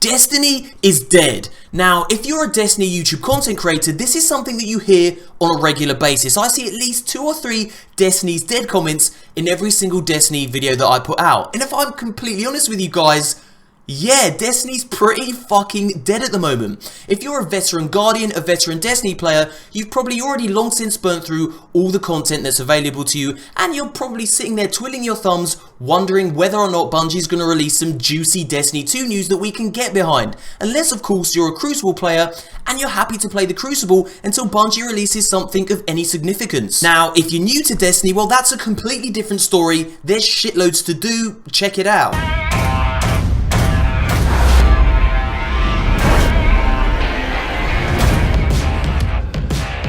Destiny is dead. Now, if you're a Destiny YouTube content creator, this is something that you hear on a regular basis. I see at least 2 or 3 Destiny's dead comments in every single Destiny video that I put out. And if I'm completely honest with you guys, yeah, Destiny's pretty fucking dead at the moment. If you're a veteran Guardian, a veteran Destiny player, you've probably already long since burnt through all the content that's available to you, and you're probably sitting there twiddling your thumbs, wondering whether or not Bungie's going to release some juicy Destiny 2 news that we can get behind. Unless, of course, you're a Crucible player, and you're happy to play the Crucible until Bungie releases something of any significance. Now, if you're new to Destiny, well, that's a completely different story. There's shitloads to do. Check it out.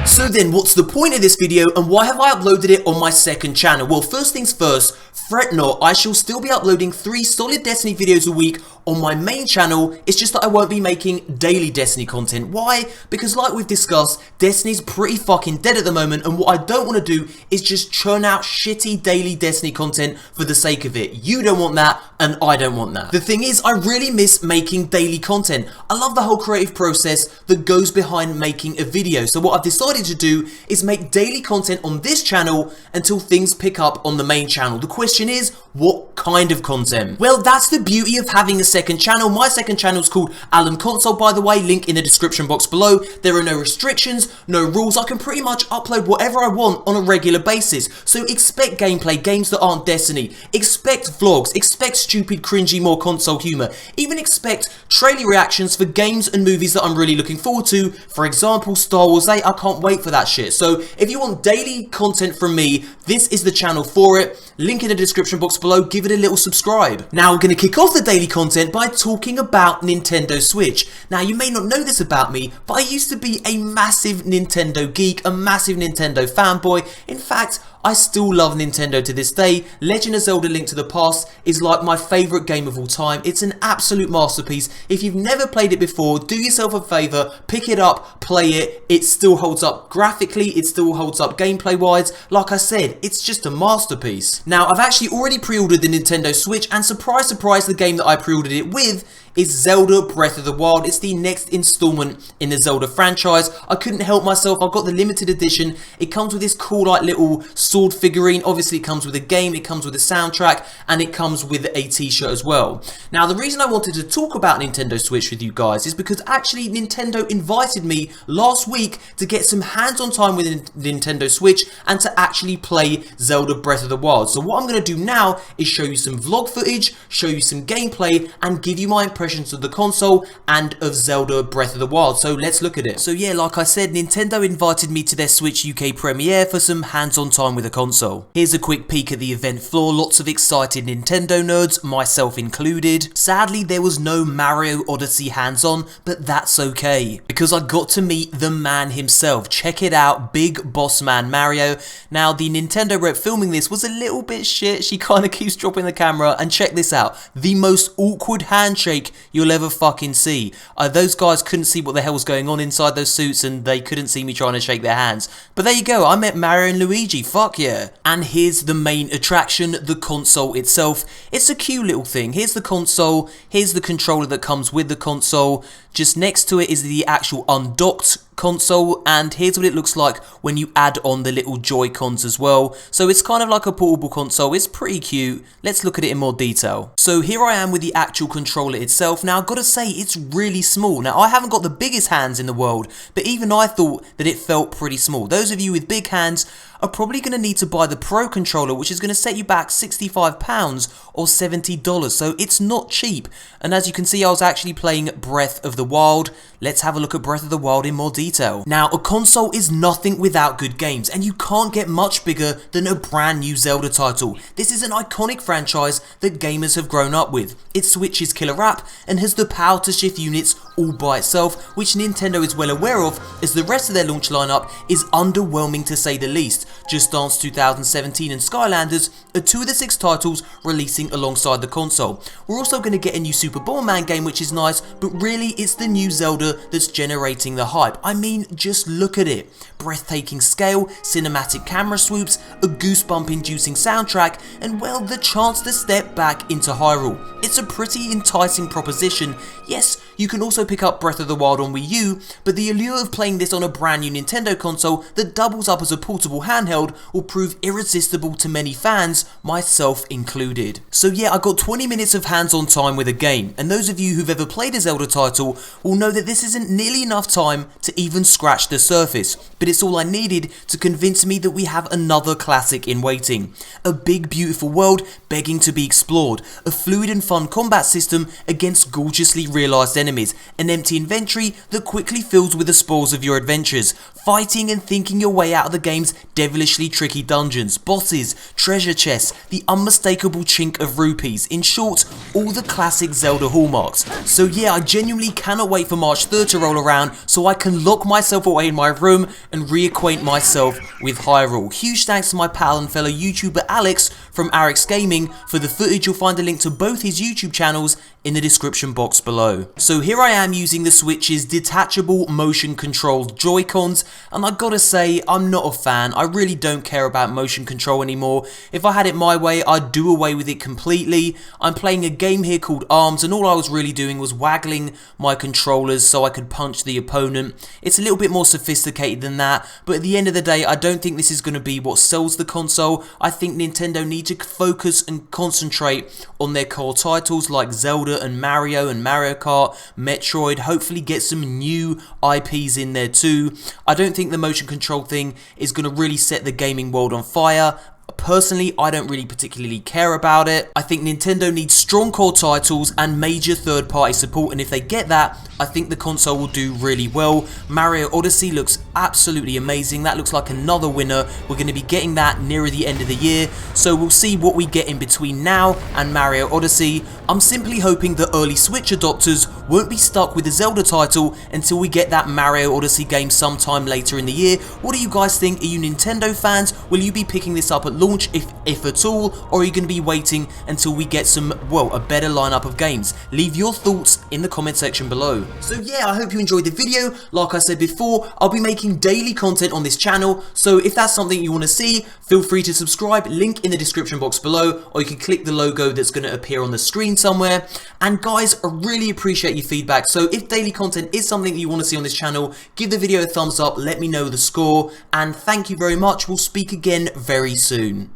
So then, what's the point of this video and why have I uploaded it on my second channel? Well, first things first, fret not, I shall still be uploading 3 solid Destiny videos a week on my main channel. It's just that I won't be making daily Destiny content. Why? Because like we've discussed, Destiny's pretty fucking dead at the moment, and what I don't want to do is just churn out shitty daily Destiny content for the sake of it. You don't want that, and I don't want that. The thing is, I really miss making daily content. I love the whole creative process that goes behind making a video. So what I've decided to do is make daily content on this channel until things pick up on the main channel. The question is, what kind of content? Well, that's the beauty of having a second channel. My second channel is called Alan Console, by the way, link in the description box below. There are no restrictions, no rules. I can pretty much upload whatever I want on a regular basis. So expect gameplay, games that aren't Destiny. Expect vlogs, expect stupid, cringy, more console humor. Even expect trailer reactions for games and movies that I'm really looking forward to. For example, Star Wars 8, I can't wait for that shit. So if you want daily content from me, this is the channel for it. Link in the description box below, give it a little subscribe. Now we're going to kick off the daily content by talking about Nintendo Switch. Now you may not know this about me, but I used to be a massive Nintendo geek, a massive Nintendo fanboy. In fact, I still love Nintendo to this day. Legend of Zelda: Link to the Past is like my favourite game of all time. It's an absolute masterpiece. If you've never played it before, do yourself a favour, pick it up, play it. It still holds up graphically, it still holds up gameplay wise. Like I said, it's just a masterpiece. Now, I've actually already pre-ordered the Nintendo Switch, and surprise, surprise, the game that I pre-ordered it with is Zelda Breath of the Wild. It's the next installment in the Zelda franchise. I couldn't help myself. I've got the limited edition. It comes with this cool like little sword figurine. Obviously it comes with a game, it comes with a soundtrack, and it comes with a t-shirt as well. Now the reason I wanted to talk about Nintendo Switch with you guys is because actually Nintendo invited me last week to get some hands-on time with Nintendo Switch and to actually play Zelda Breath of the Wild. So what I'm going to do now is show you some vlog footage, show you some gameplay, and give you my impressions of the console and of Zelda Breath of the Wild. So let's look at it. So yeah, like I said, Nintendo invited me to their Switch UK premiere for some hands-on time with the console. Here's a quick peek at the event floor. Lots of excited Nintendo nerds, myself included. Sadly, there was no Mario Odyssey hands-on, but that's okay, because I got to meet the man himself. Check it out, big boss man Mario. Now, the Nintendo rep filming this was a little bit shit. She kind of keeps dropping the camera, and check this out. The most awkward handshake you'll ever fucking see. Those guys couldn't see what the hell was going on inside those suits, and they couldn't see me trying to shake their hands. But there you go, I met Mario and Luigi, fuck yeah. And here's the main attraction, the console itself. It's a cute little thing. Here's the console, here's the controller that comes with the console. Just next to it is the actual undocked console, and here's what it looks like when you add on the little Joy-Cons as well. So it's kind of like a portable console. It's pretty cute. Let's look at it in more detail. So here I am with the actual controller itself. Now I've got to say, it's really small. Now I haven't got the biggest hands in the world, but even I thought that it felt pretty small. Those of you with big hands are probably going to need to buy the Pro controller, which is going to set you back £65 or $70, so it's not cheap. And as you can see, I was actually playing Breath of the Wild. Let's have a look at Breath of the Wild in more detail. Now, a console is nothing without good games, and you can't get much bigger than a brand new Zelda title. This is an iconic franchise that gamers have grown up with. It Switch's killer app and has the power to shift units all by itself, which Nintendo is well aware of, as the rest of their launch lineup is underwhelming to say the least. Just Dance 2017 and Skylanders are 2 of the 6 titles releasing alongside the console. We're also going to get a new Super Bomberman game, which is nice, but really it's the new Zelda that's generating the hype. I mean, just just look at it. Breathtaking scale, cinematic camera swoops, a goosebump inducing soundtrack, and well, the chance to step back into Hyrule. It's a pretty enticing proposition. Yes, you can also pick up Breath of the Wild on Wii U, but the allure of playing this on a brand new Nintendo console that doubles up as a portable handheld will prove irresistible to many fans, myself included. So yeah, I got 20 minutes of hands-on time with a game, and those of you who've ever played a Zelda title will know that this isn't nearly enough time to even scratch the surface, but it's all I needed to convince me that we have another classic in waiting. A big beautiful world begging to be explored, a fluid and fun combat system against gorgeously realised enemies, an empty inventory that quickly fills with the spoils of your adventures, fighting and thinking your way out of the game's devilishly tricky dungeons, bosses, treasure chests, the unmistakable chink of rupees, in short, all the classic Zelda hallmarks. So yeah, I genuinely cannot wait for March 3rd to roll around so I can lock myself away in my room and reacquaint myself with Hyrule. Huge thanks to my pal and fellow YouTuber Alex from Arix Gaming for the footage. You'll find a link to both his YouTube channels in the description box below. So here I am using the Switch's detachable motion controlled Joy-Cons, and I gotta say, I'm not a fan. I really don't care about motion control anymore. If I had it my way, I'd do away with it completely. I'm playing a game here called Arms, and all I was really doing was waggling my controllers so I could punch the opponent. It's a little bit more sophisticated than that, but at the end of the day, I don't think this is going to be what sells the console. I think Nintendo need to focus and concentrate on their core titles like Zelda and Mario Kart, Metroid, hopefully get some new IPs in there too. I don't think the motion control thing is going to really set the gaming world on fire. Personally, I don't really particularly care about it. I think Nintendo needs strong core titles and major third-party support, and if they get that, I think the console will do really well. Mario Odyssey looks absolutely amazing. That looks like another winner. We're going to be getting that nearer the end of the year, so we'll see what we get in between now and Mario Odyssey. I'm simply hoping that early Switch adopters won't be stuck with the Zelda title until we get that Mario Odyssey game sometime later in the year. What do you guys think? Are you Nintendo fans? Will you be picking this up at launch, if at all, or are you going to be waiting until we get some, well, a better lineup of games? Leave your thoughts in the comment section below. So yeah, I hope you enjoyed the video. Like I said before, I'll be making daily content on this channel, so if that's something you want to see, feel free to subscribe, link in the description box below, or you can click the logo that's going to appear on the screen somewhere. And guys, I really appreciate your feedback, so if daily content is something that you want to see on this channel, give the video a thumbs up, let me know the score, and thank you very much. We'll speak again very soon.